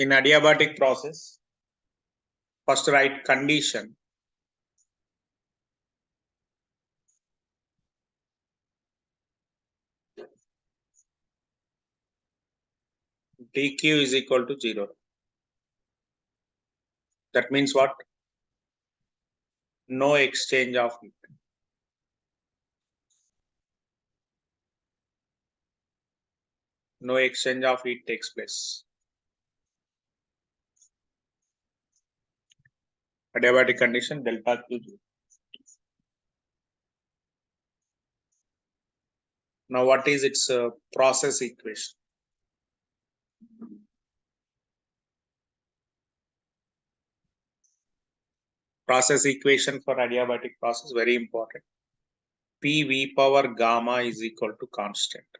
In adiabatic process, first write condition. dq is equal to 0. That means what? No exchange of heat. No exchange of heat takes place. Adiabatic condition delta Q 0. Now what is its process equation? Process equation for adiabatic process, very important. PV power gamma is equal to constant.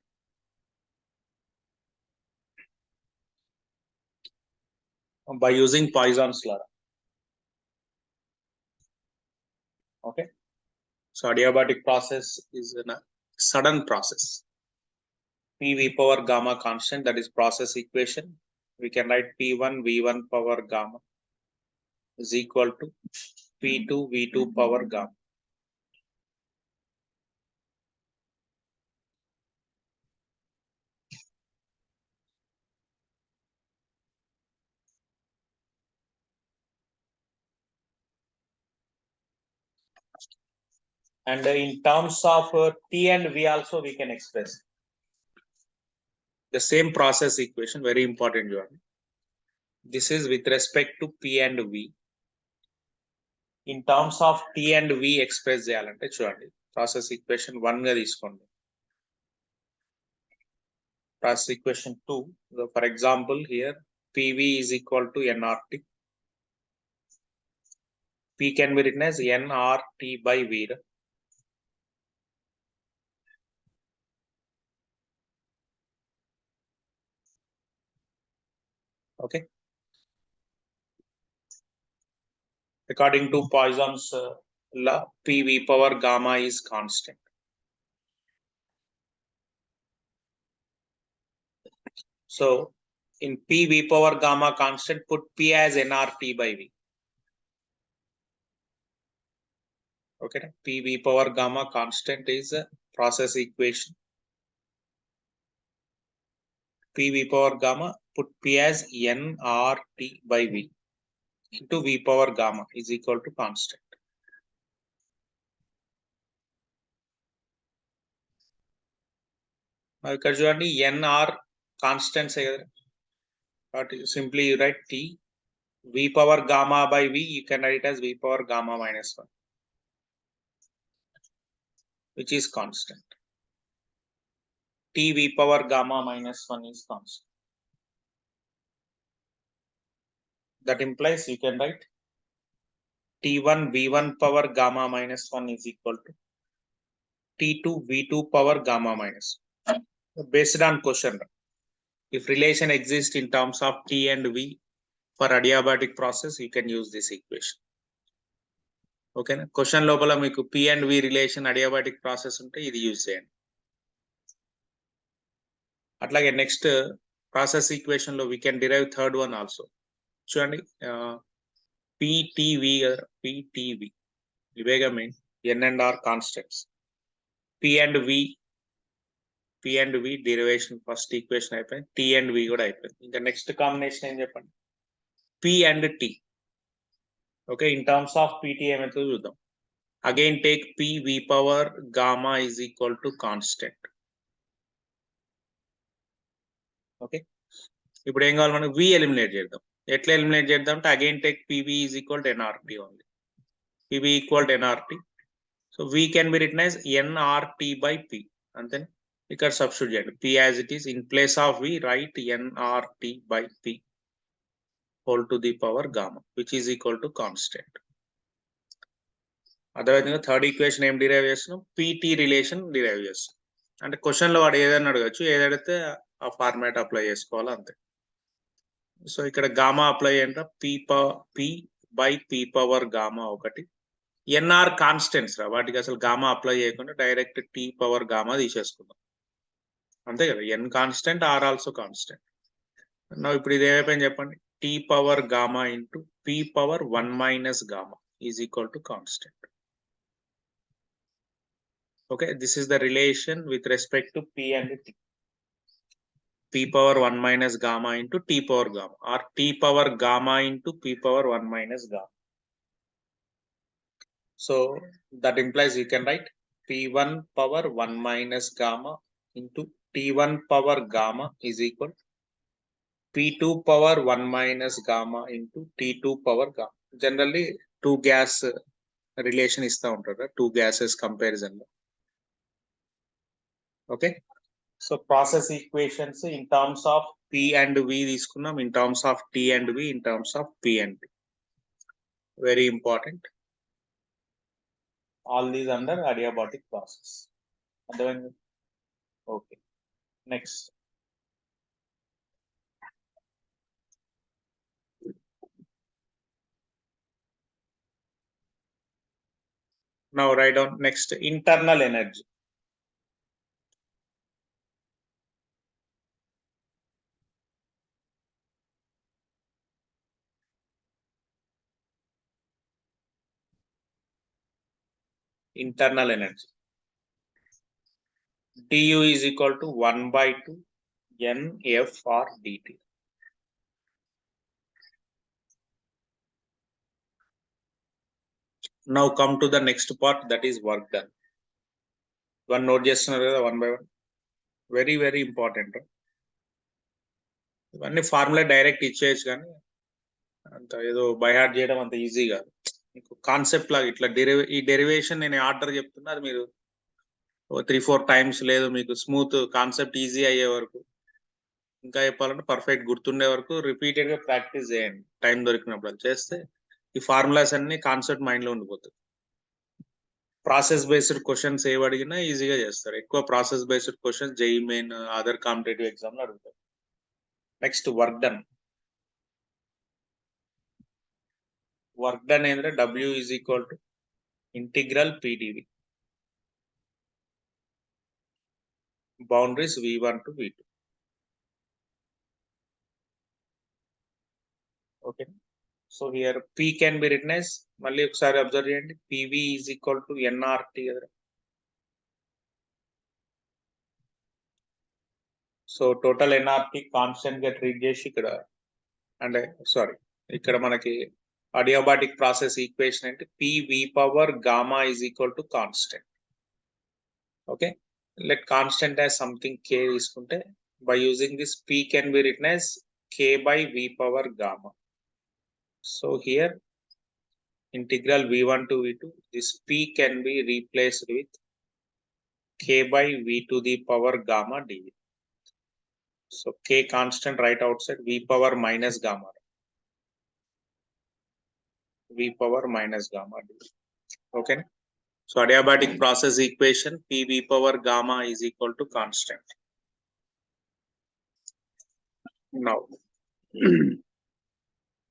By using Poisson's law. Okay. So adiabatic process is a sudden process. PV power gamma constant, that is process equation. We can write P1 V1 power gamma is equal to P2 V2 power gamma. And in terms of T and V also we can express the same process equation, very important. This is with respect to P and V. In terms of T and V express చేయాలంటే చూడండి process equation 1 గా తీసుకోండి. Process equation 2. So for example, here PV is equal to nRT. P can be written as nRT by V. Okay. According to Poisson's law, PV power gamma is constant. So in PV power gamma constant, put P as nRT by V. Okay. PV power gamma constant is a process equation. PV power gamma, put P as nRT by V into V power gamma is equal to constant. Now ఇక్కడ చూడండి nR constants but simply you write T V power gamma by V, you can write it as V power gamma minus 1, which is constant. T V power gamma minus 1 is constant. That implies you can write T1 V1 power gamma minus 1 is equal to T2 V2 power gamma minus 1. Based on question, if relation exists in terms of T and V for adiabatic process, you can use this equation. Okay, question lopala meeku P and V relation adiabatic process unte idi use cheyandi. Atlage next process equation lo we can derive third one also. Chudandi PTV ivega mean N and R constants. P and V derivation first equation అయిపోయింది. T and V కూడా అయిపోయింది. ఇంకా next combination ఏం చెప్పండి? P and T. Okay, in terms of PT ఏమైతే చూద్దాం. Again take P V power gamma is equal to constant. Okay, ఇప్పుడు ఏం కావాలి మనకు? V ఎలిమినేట్ చేద్దాం. ఎట్లా ఎలిమినేట్ చేద్దాం అంటే again take PV is equal to nRT only. PV equal to nRT. So V can be written as nRT by P. అంతే. ఇక్కడ సబ్స్టిట్యూట్ చేయండి. P as it is, in place of V write nRT by P whole to the power gamma, which is equal to constant. అదేవిధంగా third equation ఏం derive చేస్తున్నాం? PT relation derive చేస్తాం. అంటే question లో వాడు ఏదైనా అడగచ్చు, ఏదైతే ఆ ఫార్మాట్ అప్లై చేసుకోవాలో అంతే. సో ఇక్కడ గామా అప్లై అంటే P by P power gamma ఒకటి. NR కాన్స్టెంట్స్ రా, వాటికి అసలు గామా అప్లై చేయకుండా డైరెక్ట్ T పవర్ గామా తీసేసుకుందాం. అంతే కదా, N constant, R also constant. ఇప్పుడు ఇది ఏమైపోయింది చెప్పండి? T power gamma into P power 1 minus gamma is equal to constant. Okay, this is the relation with respect to P and T. P power 1 minus gamma into T power gamma, or T power gamma into P power 1 minus gamma. So that implies you can write P1 power 1 minus gamma into T1 power gamma is equal to P2 power 1 minus gamma into T2 power gamma. Generally, two gas relation is the two gases comparison. Okay. So process equations in terms of P and V తీసుకున్నాం, in terms of T and V, in terms of P and V. Very important. All these under adiabatic process. Okay. Next. Now write down next internal energy. Internal energy. Du is equal to 1 by 2 NF or dt. Now come to the next part, that is work done. One note just one by one. Very, very important. ఇవన్నీ formula direct ఇచ్చేయచ్చు, కానీ అంత ఏదో by heart చేయడం అంత ఈజీగా మీకు concept లాగా ఇట్లా ఈ డెరివేషన్ నేను ఆర్డర్ చెప్తున్నా, అది మీరు 3-4 టైమ్స్ లేదు మీకు స్మూత్ కాన్సెప్ట్ ఈజీ అయ్యే వరకు, ఇంకా చెప్పాలంటే పర్ఫెక్ట్ గుర్తుండే వరకు రిపీటెడ్ గా ప్రాక్టీస్ చేయండి. టైం దొరికినప్పుడు చేస్తే ఈ ఫార్ములాస్ అన్ని కాన్సెప్ట్ మైండ్ లో ఉండిపోతుంది. ప్రాసెస్ బేస్డ్ క్వశ్చన్స్ ఏవి అడిగినా ఈజీగా చేస్తారు. ఎక్కువ process based questions JEE Main other competitive exam లో అడుగుతారు. Next work done. Work done ఏంటంటే W is equal to integral PdV. Boundaries V1 to V2. Okay. So here P can be written as, మళ్ళీ ఒకసారి అబ్జర్వ్ చేయండి, PV is equal to nRT. So total NRT constant గా treat చేసి ఇక్కడ, అంటే sorry, ఇక్కడ మనకి అడియాబాటిక్ ప్రాసెస్ ఈక్వేషన్ అంటే PV power gamma is equal to constant. Okay, let constant as something K తీసుకుంటే, by using this P can be written as K by V power gamma. So here integral V1 to V2, this P can be replaced with K by V to the power gamma dV. So K constant right outside, V power minus gamma. V power minus gamma dV. Okay. So adiabatic process equation PV power gamma is equal to constant. Now,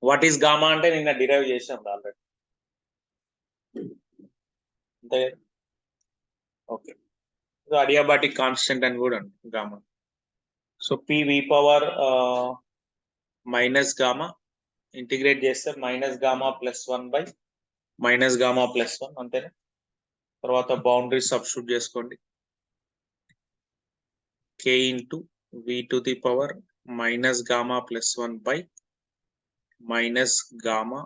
what is gamma ante ninna derive chesam already. There. Okay. So adiabatic constant and good gamma. So PV power minus gamma, integrate cheste minus gamma plus 1 by minus gamma plus 1 antena. తర్వాత boundary substitute చేసుకోండి. K into V to the power minus gamma plus 1 by minus gamma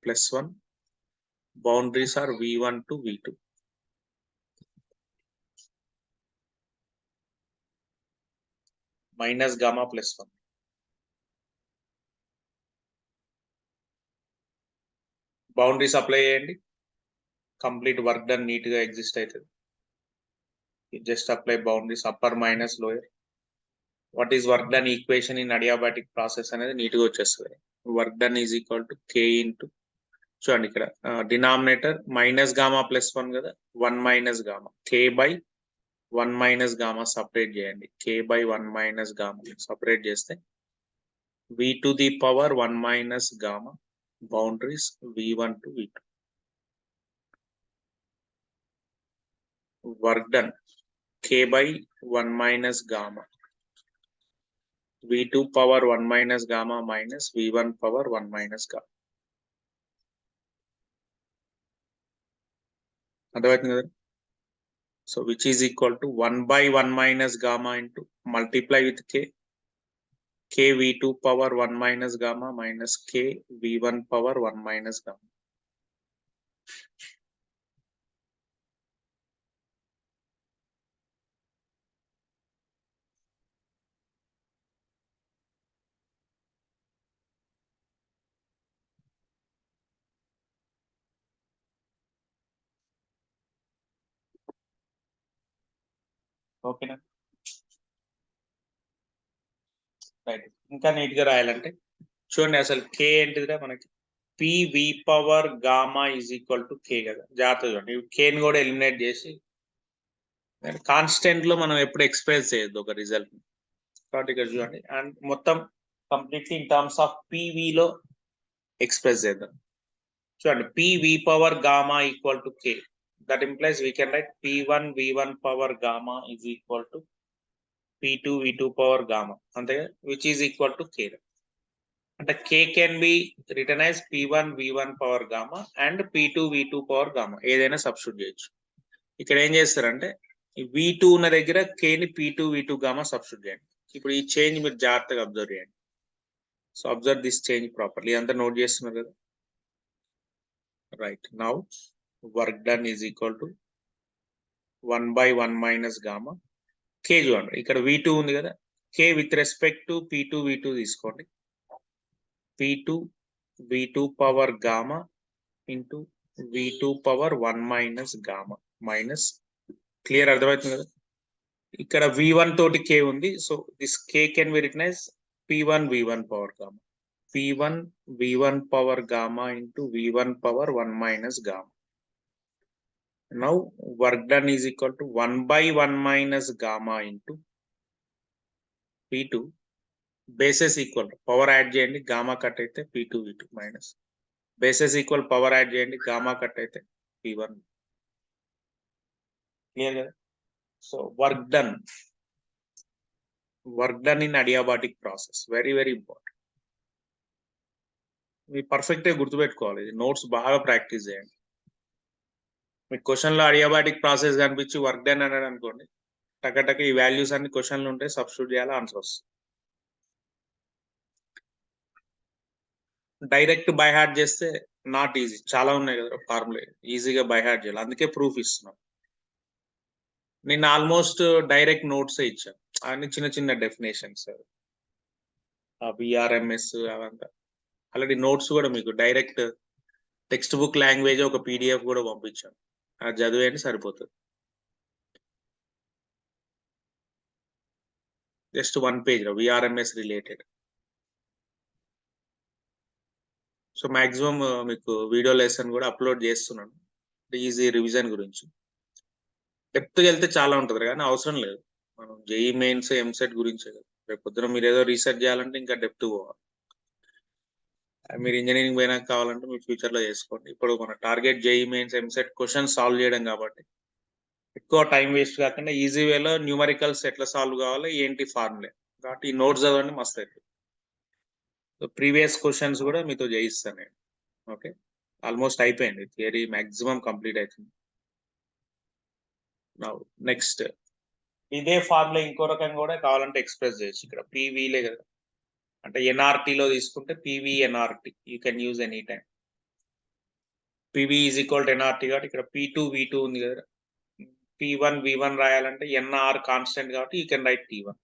plus 1. Boundaries are V1 to V2. Minus gamma plus 1. Boundaries apply చేయండి. Complete work done neat గా exist అవుతుంది. Just apply boundaries upper minus lower. What is work done equation in adiabatic process అనేది neat గా వచ్చేస్తుంది. Work done is equal to K into, చూడండి ఇక్కడ denominator minus gamma plus 1 కదా, 1 minus gamma, K by 1 minus gamma separate చేయండి. K by 1 minus gamma separate చేస్తే V to the power 1 minus gamma, boundaries V1 to V2. Work done K by 1 minus gamma V2 power 1 minus gamma minus V1 power 1 minus gamma. అర్థమవుతుంది కదా? So which is equal to 1 by 1 minus gamma into multiply with k V2 power 1 minus gamma minus k V1 power 1 minus gamma. ఓకేనా? Right. ఇంకా neat గా రాయాలంటే చూడండి, అసలు k ఏంటిదిరా మనకి PV power gamma is equal to k కదా. జాగ్రత్త చూడండి, k ని కూడా ఎలిమినేట్ చేసి కాన్స్టెంట్ లో మనం ఎప్పుడు ఎక్స్ప్రెస్ చేయొద్దు ఒక రిజల్ట్. కాబట్టి ఇక్కడ చూడండి, అండ్ మొత్తం completely in terms of PV లో ఎక్స్ప్రెస్ చేద్దాం. చూడండి, PV power gamma equal to k. That implies we can write P1 V1 power gamma is equal to P2 V2 power gamma, అంతేగా, which is equal to k. అంటే k can be written as P1 V1 power gamma and P2 V2 power gamma, ఏదైనా substitute చేయొచ్చు. ఇక్కడ ఏం చేస్తారంటే V2 ఉన్న దగ్గర k ని P2 V2 గామా సబ్స్టిట్యూట్ చేయండి. ఇప్పుడు ఈ చేంజ్ మీరు జాగ్రత్తగా అబ్జర్వ్ చేయండి. So observe this change properly. అంతా నోట్ చేస్తున్నారు కదా. Right, now work done is equal to 1 by 1 minus gamma k. చూడండి, ఇక్కడ V2 ఉంది కదా, k with respect to P2 V2 తీసుకోండి. P2 V2 power gamma into V2 power 1 minus gamma minus, clear, అర్థమవుతుంది కదా. ఇక్కడ V1 తోటి k ఉంది, so this k can be written as P1 V1 power gamma, P1 V1 power gamma into V1 power 1 minus gamma. Now work done is equal to 1 by 1 minus gamma into P2 bases equal to power add చేయండి, gamma cut అయితే P2 V2 minus bases equal power add చేయండి, gamma cut అయితే P1. Clear కదా. So work done in adiabatic process, very very important. మీరు perfect గా గుర్తుపెట్టుకోవాలి, notes బాగా practice చేయండి. మీకు క్వశ్చన్ లో అడియాబాటిక్ ప్రాసెస్ కనిపించి వర్క్ డన్ అన్నాడు అనుకోండి, టకటక ఈ వాల్యూస్ అన్ని క్వశ్చన్లు ఉంటే సబ్స్టిట్యూట్ చేయాలి, ఆన్సర్ వస్తుంది. డైరెక్ట్ బై హార్ట్ చేస్తే నాట్ ఈజీ, చాలా ఉన్నాయి కదా ఫార్ములా, ఈజీగా బై హార్ట్ చేయాలి, అందుకే ప్రూఫ్ ఇస్తున్నాం. నేను ఆల్మోస్ట్ డైరెక్ట్ నోట్స్ ఇచ్చాను, అన్ని చిన్న చిన్న డెఫినేషన్స్, విఆర్ఎంఎస్ అవంతా. ఆల్రెడీ నోట్స్ కూడా మీకు డైరెక్ట్ టెక్స్ట్ బుక్ లాంగ్వేజ్ ఒక PDF కూడా పంపించాను, అది చదివేయండి సరిపోతుంది. Just 1 page VRMS related. So maximum మీకు వీడియో లెసన్ కూడా అప్లోడ్ చేస్తున్నాను, ఈజీ రివిజన్ గురించి. డెప్త్కి వెళ్తే చాలా ఉంటుంది కానీ అవసరం లేదు, మనం జేఈ మెయిన్స్ ఎంసెట్ గురించే కదా. రేపు పొద్దున మీరు ఏదో రీసెర్చ్ చేయాలంటే ఇంకా డెప్త్ పోవాలి. మీరు ఇంజనీరింగ్ పోయినాక కావాలంటే మీరు ఫ్యూచర్ లో చేసుకోండి. ఇప్పుడు మన target JEE mains EAMCET question solve చేయడం కాబట్టి ఎక్కువ టైం వేస్ట్ కాకుండా ఈజీ వేలో న్యూమరికల్స్ ఎట్లా సాల్వ్ కావాలో ఏంటి ఫార్ములే, కాబట్టి ఈ నోట్స్ చదవండి, మస్తు అవుతుంది. ప్రీవియస్ క్వశ్చన్స్ కూడా మీతో చేయిస్తాను నేను. ఓకే, ఆల్మోస్ట్ అయిపోయింది, థియరీ మాక్సిమం కంప్లీట్ అవుతుంది. నెక్స్ట్ ఇదే ఫార్ములా ఇంకో రకంగా కూడా కావాలంటే ఎక్స్ప్రెస్ చేయొచ్చు. ఇక్కడ పీవీలే కదా, అంటే ఎన్ఆర్టీలో తీసుకుంటే PV nRT you can use any time. PV is equal to nRT కాబట్టి ఇక్కడ P2 V2 ఉంది కదా, P1 V1 రాయాలంటే ఎన్ఆర్ కాన్స్టెంట్ కాబట్టి యూ కెన్ రైట్ T1.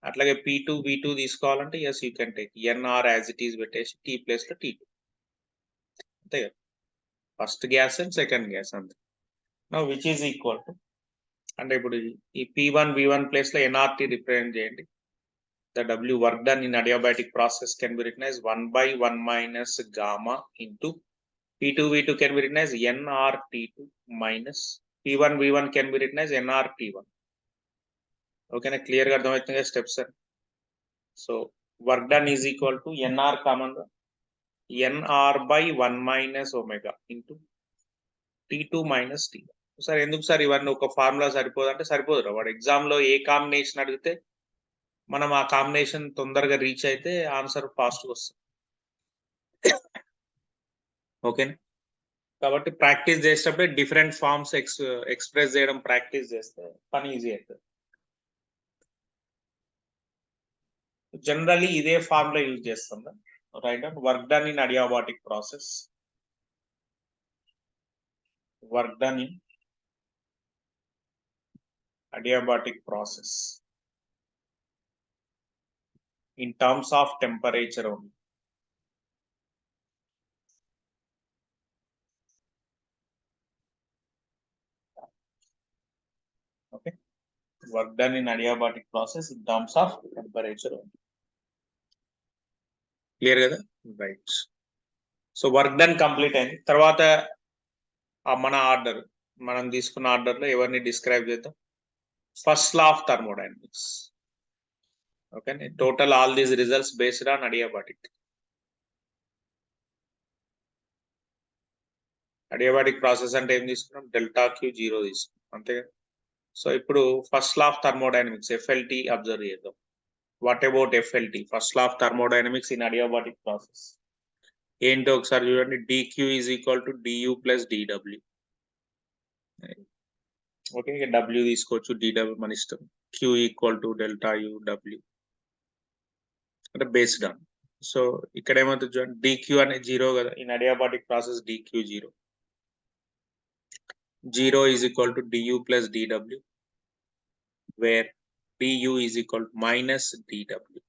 అట్లాగే P2 V2 తీసుకోవాలంటే yes you can take nR as it is పెట్టేసి T place లో T2, అంతే కదా. First gas and second gas అంతే. Now which is equal to, అంటే ఇప్పుడు ఈ P1 V1 ప్లేస్ లో ఎన్ఆర్టీ రిప్రజెంట్ చేయండి. The W work done in adiabatic process can be written as 1 by 1 minus gamma into P2 V2 can be written as nRT2 minus P1 V1 can be written as nRT1. Okay, na clear ga ardhamaitundi steps sir. So work done is equal to nR common nR by 1 minus omega into T2 minus T1. Sir ఎందుకు sir ఇవన్నీ ఒక formula సరిపోదు అంటే సరిపోదురా, వాడు exam లో ఏ combination అడిగితే మనం ఆ కాంబినేషన్ తొందరగా రీచ్ అయితే ఆన్సర్ ఫాస్ట్ వస్తుంది. ఓకేనా? కాబట్టి ప్రాక్టీస్ చేసేటప్పుడు డిఫరెంట్ ఫార్మ్స్ ఎక్స్ప్రెస్ చేయడం ప్రాక్టీస్ చేస్తే పని ఈజీ అవుతుంది. జనరల్లీ ఇదే ఫార్మ్ లో యూజ్ చేస్తాం. Right, work done in adiabatic process. Work done in adiabatic process in terms of temperature only. Okay, work done in adiabatic process in terms of temperature only. Clear kada? Right. So work done complete అయింది. తర్వాత మన order, మనం తీసుకున్న order లో ఎవరిని describe చేద్దాం? First law of thermodynamics. Okay, total all these results based on adiabatic. Adiabatic process అంటే ఏం తీసుకున్నాం? డెల్టా క్యూ 0 తీసుకున్నాం, అంతే. సో ఇప్పుడు first law of thermodynamics FLT observe చేద్దాం. What about FLT? First law of thermodynamics in adiabatic process ఏంటో ఒకసారి చూడండి. DQ is equal to dU plus డిడబ్ల్యూ. ఓకే, డబ్ల్యూ తీసుకోవచ్చు, డిడబ్ల్యూ మన ఇష్టం. Q equal to delta U W అంటే బేస్డ్ ఆన్. సో ఇక్కడ ఏమవుతుంది చూడండి, డిక్యూ అనేది 0 కదా in adiabatic process. DQ 0, 0 is equal to dU plus డిడబ్ల్యూ, where dU is equal to minus DW.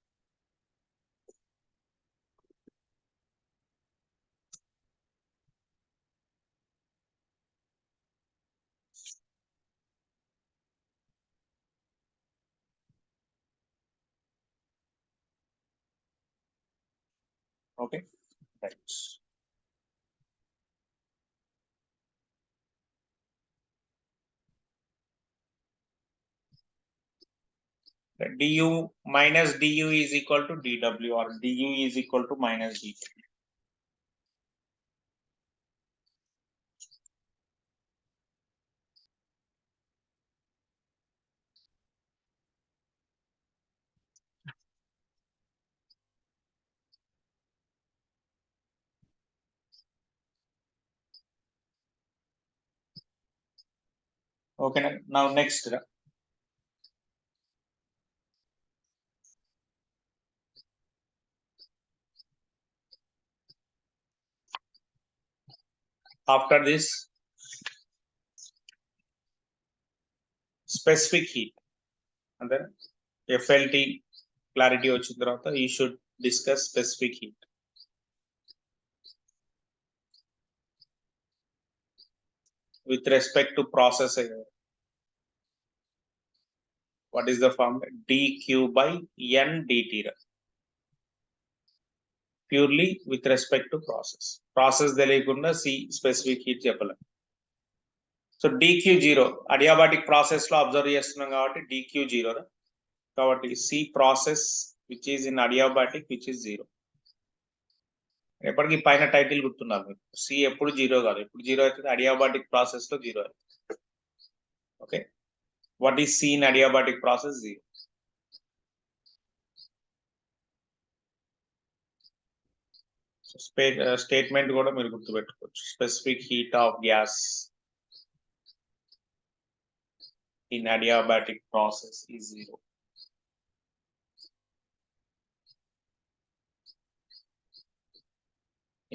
Okay, right. du minus du is equal to dw, or du is equal to minus dw. Okay, now next, after this specific heat, and then FLT clarity వచ్చిన తర్వాత you should discuss specific heat. With respect to process, what is the formula? dq by n dt, purely with respect to process తెలియకుండా c specific heat చెప్పలేం. So dq 0 adiabatic process లో observe చేస్తున్నాం కాబట్టి dq 0, కాబట్టి C process which is in adiabatic which is 0. ఎప్పటికీ పైన title గుర్తున్నారు మీకు, C ఎప్పుడు 0 కాదు, ఎప్పుడు 0 అవుతుంది? అడియాబాటిక్ ప్రాసెస్ లో 0 అవుతుంది. Okay, what is C in adiabatic process? 0. Statement కూడా మీరు గుర్తుపెట్టుకోవచ్చు. Specific heat of gas in adiabatic process is 0.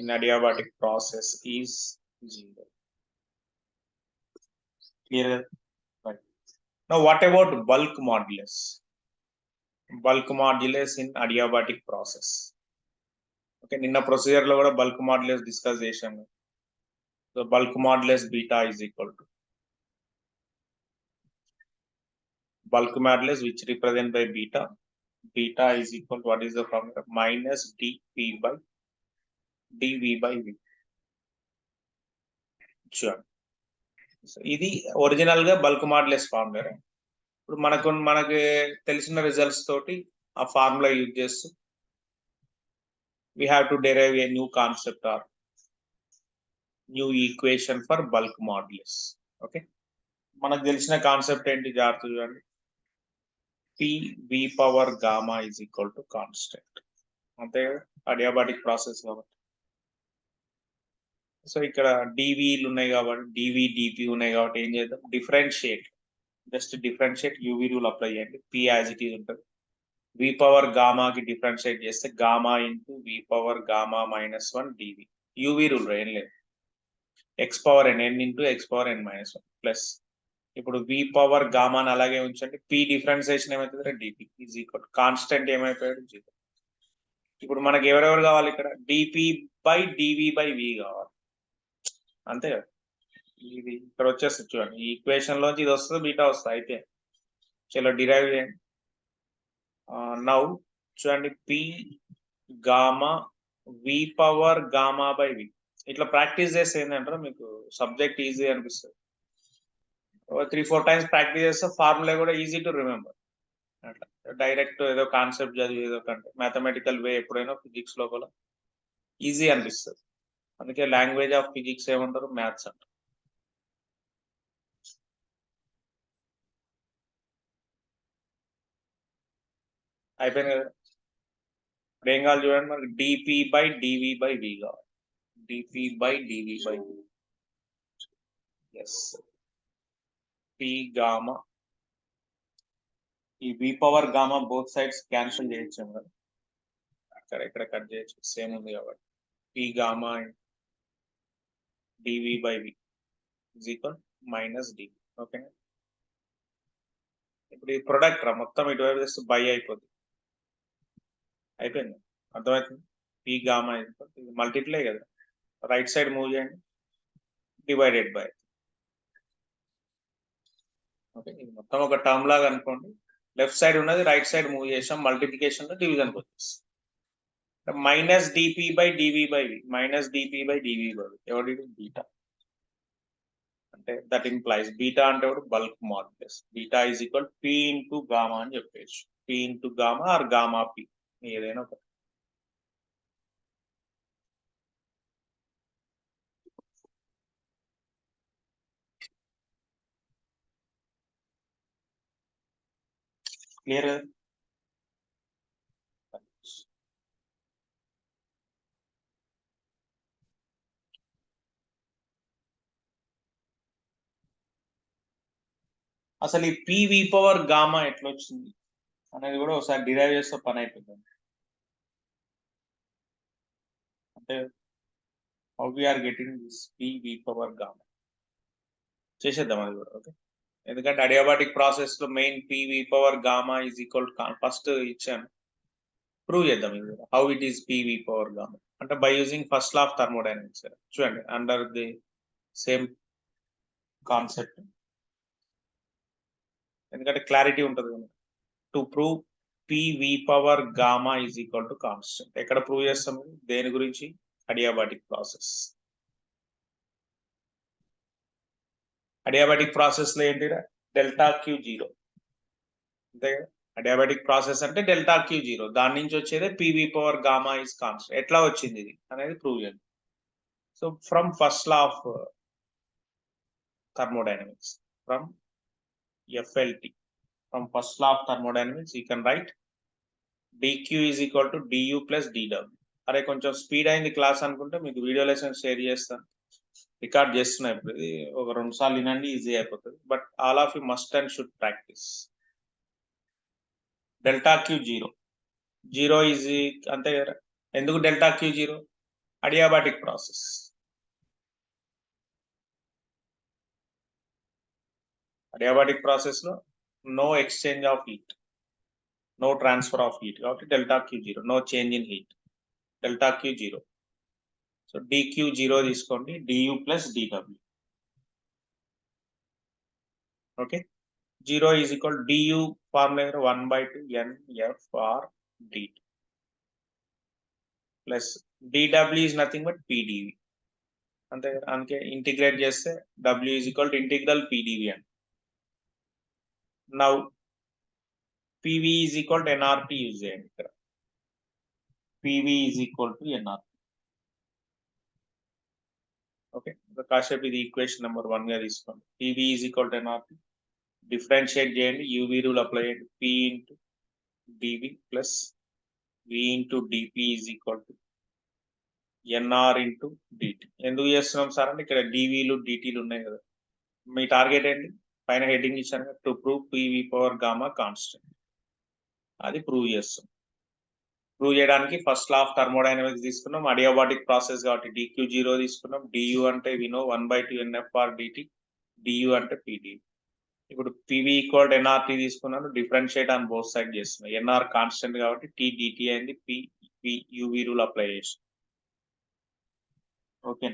In adiabatic process is 0. Clear? Right. Now what about bulk modulus? Bulk modulus in adiabatic process. Okay, నిన్న procedure లో కూడా bulk modulus discuss చేశాము. So bulk modulus beta is equal to bulk modulus which represent by beta. Beta is equal to, what is the formula? Minus dp by dv by v. Sure. So ఇది original గా bulk modulus formula. ఇప్పుడు మనకు తెలిసిన results తోటి ఆ formula use చేస్తూ we have to derive a new concept or new equation for bulk modulus. Okay, మనకు తెలిసిన కాన్సెప్ట్ ఏంటి? జాగ్రత్త చూడండి. PV power gamma is equal to constant. అంతే అడియాబాటిక్ ప్రాసెస్ కాబట్టి. సో ఇక్కడ డివిలు ఉన్నాయి కాబట్టి డివి డిపి ఉన్నాయి కాబట్టి ఏం చేద్దాం, differentiate, just differentiate UV rule apply చేయండి. పి యాజ్ ఇట్ ఈజ్ ఉంటుంది. వి పవర్ గామాకి డిఫరెన్షియేట్ చేస్తే gamma into V power gamma -1 dV. UV rule ఏం లేదు, x power n into x power n-1 plus ఇప్పుడు వి పవర్ గామాని అలాగే ఉంచండి. పి డిఫరెన్సియేషన్ ఏమవుతుంది, డిపి ఈజ్ ఈక్వల్ కాన్స్టెంట్ ఏమైపోయాడు 0. ఇప్పుడు మనకి ఎవరెవరు కావాలి ఇక్కడ, dP by dV by V కావాలి, అంతే కదా. ఇది ఇక్కడ వచ్చేస్తుంది చూడండి, ఈ ఈక్వేషన్ లోంచి ఇది వస్తుంది, బీటా వస్తుంది. అయితే చలో డిరైవ్ చేయండి. నౌ చూడండి, P gamma V power gamma by V. ఇట్లా ప్రాక్టీస్ చేస్తే ఏంటంటారు మీకు సబ్జెక్ట్ ఈజీ అనిపిస్తుంది. 3-4 టైమ్స్ ప్రాక్టీస్ చేస్తే ఫార్ములా కూడా ఈజీ టు రిమెంబర్. అట్లా డైరెక్ట్ ఏదో కాన్సెప్ట్ చదివి ఏదో కంటే మ్యాథమెటికల్ వే ఎప్పుడైనా ఫిజిక్స్ లోపల ఈజీ అనిపిస్తుంది. అందుకే లాంగ్వేజ్ ఆఫ్ ఫిజిక్స్ ఏమంటారు, మ్యాథ్స్ అంటారు. అయిపోయింది కదా. ఇప్పుడు ఏం కావాలి చూడండి, మనకి dP by dV by V కావాలి. DP by dV by V, yes. P gamma, ఈ V power gamma both sides cancel చేయొచ్చు కదా, అక్కడ ఇక్కడ కట్ చేయొచ్చు, సేమ్ ఉంది కాబట్టి. P gamma dV by V is equal -dV. ఓకేనా. ఇప్పుడు ఈ ప్రొడక్ట్ రా మొత్తం ఇటువైపు చేస్తే బై అయిపోతుంది. అయిపోయింది, అర్థమవుతుంది. పి గామా ఇది మల్టిప్లై కదా, రైట్ సైడ్ మూవ్ చేయండి, డివైడెడ్ బై. ఓకే, ఇది మొత్తం ఒక టర్మ్ లాగా అనుకోండి. లెఫ్ట్ సైడ్ ఉన్నది రైట్ సైడ్ మూవ్ చేసాం, మల్టిప్లికేషన్ లో డివిజన్ వచ్చేసి -dP by dV by V, -dP by dV by V. ఎవరి బీటా అంటే దట్ ఇంప్లైస్, బీటా అంటే bulk modulus. Beta is equal P into gamma అని చెప్పేసి, P into gamma or gamma P, ఏదైనా ఒకటి. క్లియర్ కదా. అసలు ఈ పివి పవర్ గామా ఎట్లా వచ్చింది అనేది కూడా ఒకసారి డిరైవ్ చేస్తే పని అయిపోతుంది. అంటే how we are getting this PV power gamma చేసేద్దాం అది కూడా. ఓకే, ఎందుకంటే అడియాబాటిక్ ప్రాసెస్ లో main PV power gamma is equal first ఇచ్చాను, ప్రూవ్ చేద్దాం ఇది. How it is PV power gamma అంటే by using first law of thermodynamics. చూడండి, అండర్ ది సేమ్ కాన్సెప్ట్, ఎందుకంటే క్లారిటీ ఉంటుంది. To prove PV power gamma is equal to constant, ఎక్కడ prove చేస్తాం, దేని గురించి, అడియాబాటిక్ ప్రాసెస్. అడియాబాటిక్ ప్రాసెస్ లో ఏంటి, డెల్టా క్యూ 0, అంతే కదా. అడియాబాటిక్ ప్రాసెస్ అంటే డెల్టా క్యూ 0, దాని నుంచి వచ్చేదే PV power gamma is constant. ఎట్లా వచ్చింది ఇది అనేది ప్రూవ్ చేయండి. So from first law of thermodynamics, from FLT, from first law of thermodynamics, you can write dq is equal to du plus dw. అరే కొంచెం స్పీడ్ అయింది క్లాస్ అనుకుంటే మీకు వీడియో లెసన్ షేర్ చేస్తాను, రికార్డ్ చేస్తున్నా ఇప్పుడు. ఇది ఒక 2 సార్లు వినండి, ఈజీ అయిపోతుంది. But all of you must and should practice. Delta Q 0 easy, అంతే కదా. ఎందుకు delta Q 0, adiabatic process. Adiabatic process లో no exchange of heat, no transfer of heat, కాబట్టి delta Q 0, no change in heat, delta Q 0. So dQ 0 తీసుకోండి, dU plus డిడబ్ల్యూ. Okay, 0 is equal d U formula 1/2 NFR dt plus d W is nothing but P d V, అంతే కదా. అందుకే integrate చేస్తే W is equal to integral P d V అని. Now P V is equal to N R T use చేయండి ఇక్కడ, P V is equal to N R T. Okay, కాసేపు ఇది equation number 1 గా తీసుకోండి. P V is equal to N R T, differentiate చేయండి, యూవీ రూల్ అప్లై చేయండి. P into dV plus V into dP is equal to NR into dt. ఎందుకు చేస్తున్నాం సార్ అంటే ఇక్కడ dVలు dTలు ఉన్నాయి కదా. మీ టార్గెట్ ఏంటి? పైన హెడ్డింగ్ ఇచ్చాను, to prove PV power gamma constant. అది ప్రూవ్ చేస్తాం. ప్రూవ్ చేయడానికి ఫస్ట్ లా ఆఫ్ థర్మోడైనమిక్స్ తీసుకున్నాం, అడియాబాటిక్ ప్రాసెస్ కాబట్టి dQ0 తీసుకున్నాం, du అంటే వినో 1/2 NFR dt, du అంటే PD. ఇప్పుడు PV ఈక్వల్ టు NRT తీసుకున్నాను, డిఫరెన్షియేట్ ఆన్ బోత్ సైడ్ చేస్తున్నాను. NR కాన్స్టెంట్ కాబట్టి T dt అయింది, P UV రూల్ అప్లై చేసి. Okay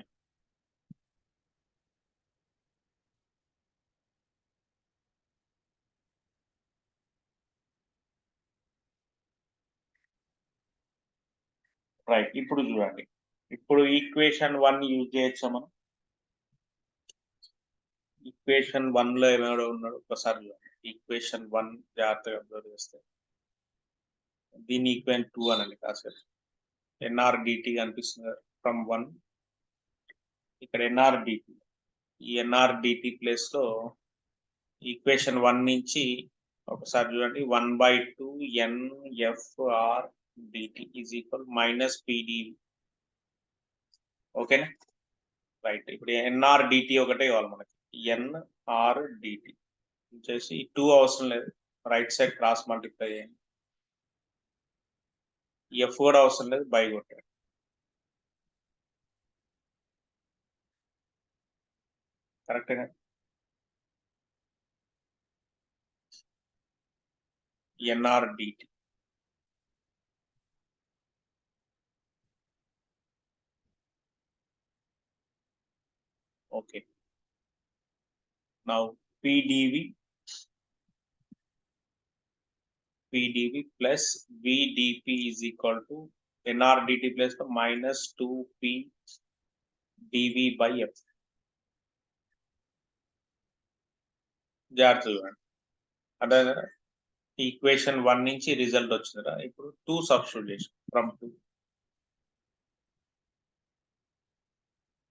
right. ఇప్పుడు చూడండి, ఇప్పుడు ఈక్వేషన్ 1 యూజ్ చేయొచ్చా మనం? ఈక్వేషన్ 1 లో ఏమైనా ఉన్నాడు ఒకసారి చూడండి. ఈక్వేషన్ 1 జాగ్రత్తగా అబ్జర్వ్ చేస్తే దీన్ని ఈక్వేషన్ 2 అనండి కాసేపు. NRDT కనిపిస్తుంది ఫ్రమ్ 1, ఇక్కడ NRDT. ఈ NRDT ప్లేస్ లో ఈక్వేషన్ 1 నుంచి ఒకసారి చూడండి, 1/2 NFR dt is equal minus PD. ఓకేనా? రైట్. ఇప్పుడు NRDT ఒకటే కావాలి మనకి, NRDT వచ్చేసి 2 అవసరం లేదు, రైట్ సైడ్ క్రాస్ మల్టిప్లై చేయండి. F కూడా అవసరం లేదు, బై కొట్టాడు. కరెక్ట్గా NRDT. Okay, now PdV plus VdP is equal to NRDT plus minus 2P dV by F. జాగ్రత్త చూడండి, అదే ఈక్వేషన్ 1 నుంచి రిజల్ట్ వచ్చింది కదా. ఇప్పుడు 2 సబ్స్టిట్యూట్ చేసి ఫ్రమ్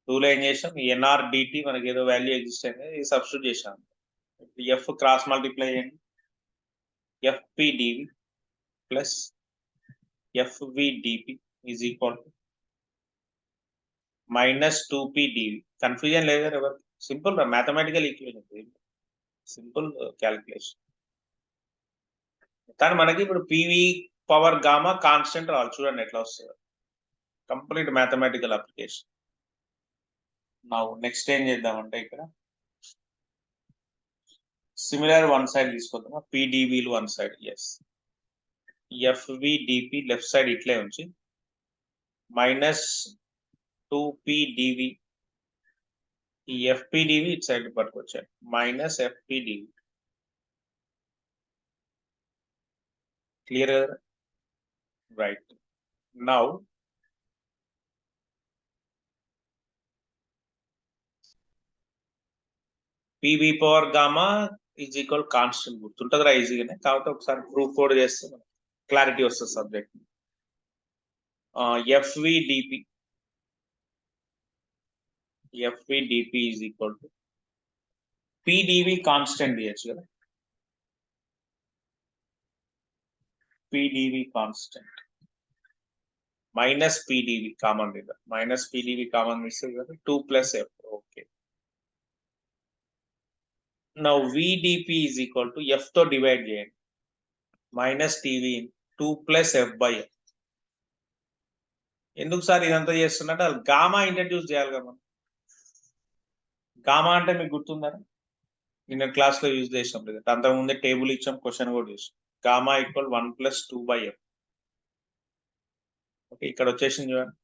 2 లో ఏం చేసాం, NRDT మనకి ఏదో వాల్యూ ఎగ్జిస్ట్ అయింది, ఇది సబ్స్టిట్యూట్ చేసాం. F క్రాస్ మల్టిప్లై చేయండి, FPdV plus FVdP is equal to minus 2P dV. Confusion లేదు కదా ఎవరు? Simple mathematical equation, simple calculation. కానీ మనకి ఇప్పుడు PV పవర్ గామా కాన్స్టెంట్ రావాలి, చూడండి ఎట్లా వస్తుంది. Complete mathematical application. నా నెక్స్ట్ ఏం చేద్దామంటే ఇక్కడ సిమిలర్ వన్ సైడ్ తీసుకొద్దామా, PdVలు one side. Yes, FVdP left side ఇట్లే ఉంచి మైనస్ 2PdV, ఈ FPdV ఇటు సైడ్ పట్టుకొచ్చాను, మైనస్ FPdV. క్లియర్ కదా? Right. Now PV power gamma is equal constant గుర్తుంటుందిరా ఈజీగానే, కాబట్టి ఒకసారి ప్రూఫ్ కోడ్ చేస్తే క్లారిటీ వస్తుంది subject. FVdP is equal to PdV constant చేయొచ్చు కదా, PdV constant minus PdV common మీద, మైనస్ PdV కామన్ మిస్ కదా, 2 plus F. Okay, now VdP is equal to F తో డివైడ్ చేయండి, minus TV 2 plus F by F. ఎందుకు sir ఇదంతా చేస్తున్నట్టు, అది గామా ఇంట్రడ్యూస్ చేయాలి కదా మనం. గామా అంటే మీకు గుర్తుందా, నిన్న క్లాస్ లో యూజ్ చేసాం లేదా, అంతకుముందే టేబుల్ ఇచ్చాం, క్వశ్చన్ కూడా చేసాం. Gamma equal 1 plus 2 by F. Okay, ఇక్కడ వచ్చేసింది చూడండి,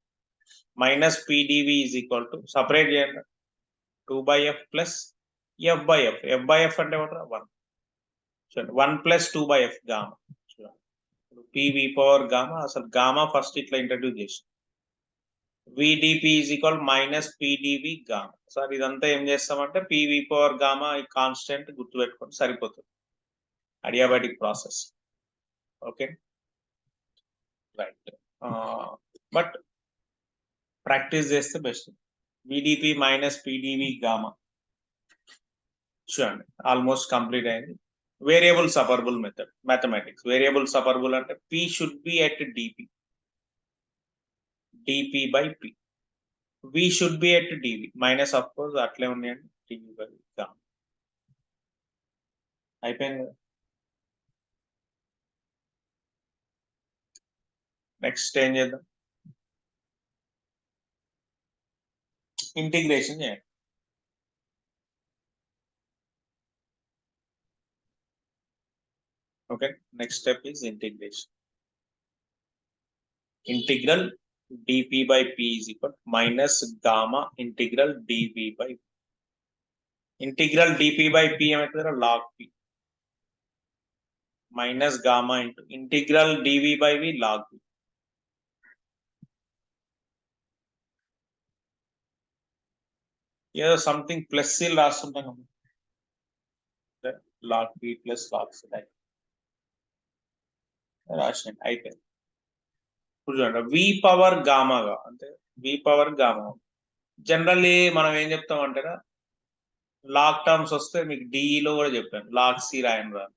minus PdV is equal to separate చేయండి, 2 by F plus F by F. F by F అంటే ఏమంటారు, 1. చూడండి, 1 plus 2 by F గామా. చూడండి, PV పవర్ గామా, అసలు గామా ఫస్ట్ ఇట్లా ఇంట్రడ్యూస్ చేసి VdP is equal minus PdV gamma. Sir ఇదంతా ఏం చేస్తామంటే PV పవర్ గామా ఈ కాన్స్టెంట్ గుర్తుపెట్టుకోండి సరిపోతుంది, adiabatic process. Okay, right. But practice చేస్తే best. VdP minus PdV gamma చూడండి ఆల్మోస్ట్ కంప్లీట్ అయింది. Variable separable method mathematics. Variable separable అంటే P should be at dp by P. V should be at dv minus of course అట్లే ఉన్నాయండి dv by gamma. అయిపోయింది కదా. Next ఏం చేద్దాం, integration చేయండి. Okay, next step is integration. Integral dp by P is equal minus gamma integral dv by integral dp by P ఏమవుతుంది log P minus gamma into integral dv by V log P. ఏదో something plus seal రాస్తుంటాం కదా, log P plus log C రాసిన అయిపోయింది. ఇప్పుడు చూడండి V power గామాగా అంటే V power gamma. Generally మనం ఏం చెప్తాం అంటారా, లాగ్ టర్మ్స్ వస్తే మీకు డిఈలో కూడా చెప్పాను లాగ్ సి రాయని రాను.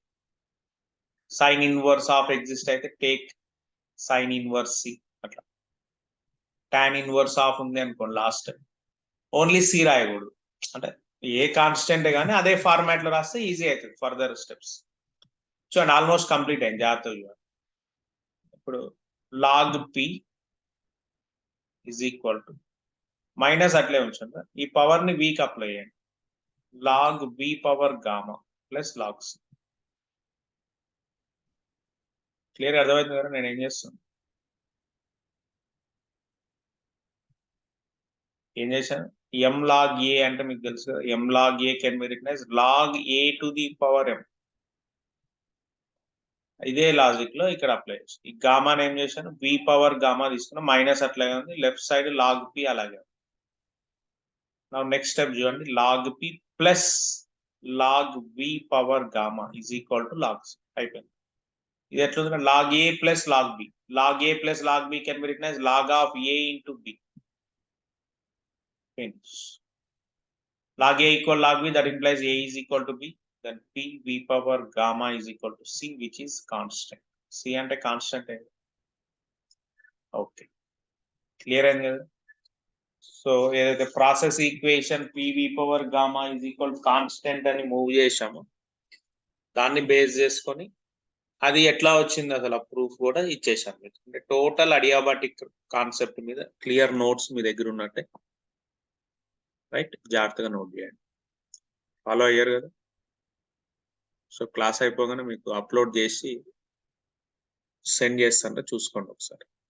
సైన్ ఇన్వర్స్ ఆఫ్ ఎగ్జిస్ట్ అయితే టేక్ సైన్ ఇన్వర్స్ సి, అట్లా టాన్ ఇన్వర్స్ ఆఫ్ ఉంది అనుకోండి లాస్ట్ ఓన్లీ సి రాయకూడదు. అంటే ఏ కాన్స్టెంట్ కానీ అదే ఫార్మాట్ లో రాస్తే ఈజీ అవుతుంది ఫర్దర్ స్టెప్స్. చూడండి ఆల్మోస్ట్ కంప్లీట్ అయింది, జాగ్రత్తగా. ఇప్పుడు log P is equal to minus అట్లే ఉంచండి, ఈ పవర్ ని వీక్ అప్లై చేయండి, log B power gamma plus log C. Clear అర్థమైంది కదా నేను ఏం చేస్తాను. ఏం చేశాను, ఎం లాగ్ ఏ అంటే మీకు తెలుసు కదా, m log a can be written as log a to the power m. ఇదే లాజిక్ లో ఇక్కడ అప్లై చేసి ఈ గామాని ఏం చేశాను, వి పవర్ గామా తీసుకున్నా, మైనస్ అట్లాగే ఉంది, లెఫ్ట్ సైడ్ లాగ్ పి అలాగే. నెక్స్ట్ స్టెప్ చూడండి, log P plus log V power gamma is equal to log C. అయిపోయింది. ఇది ఎట్లా log A plus log B, log A plus log B can be written as log of A into B. Finish. Log A equal log B, that implies A is equal to B. Then P V power gamma is equal to C, which is constant. C అంటే constant. Okay, clear అయింది కదా. So ఏదైతే process equation PV power gamma is equal constant అని move చేసాము, దాన్ని base చేసుకొని అది ఎట్లా వచ్చింది అసలు ప్రూఫ్ కూడా ఇచ్చేసాను మీకు. అంటే టోటల్ అడియాబాటిక్ కాన్సెప్ట్ మీద క్లియర్ నోట్స్ మీ దగ్గర ఉన్నట్టే, రైట్, జాగ్రత్తగా నోట్ చేయండి. ఫాలో అయ్యారు కదా. సో క్లాస్ అయిపోగానే మీకు అప్లోడ్ చేసి సెండ్ చేస్తాను, చూసుకోండి ఒకసారి.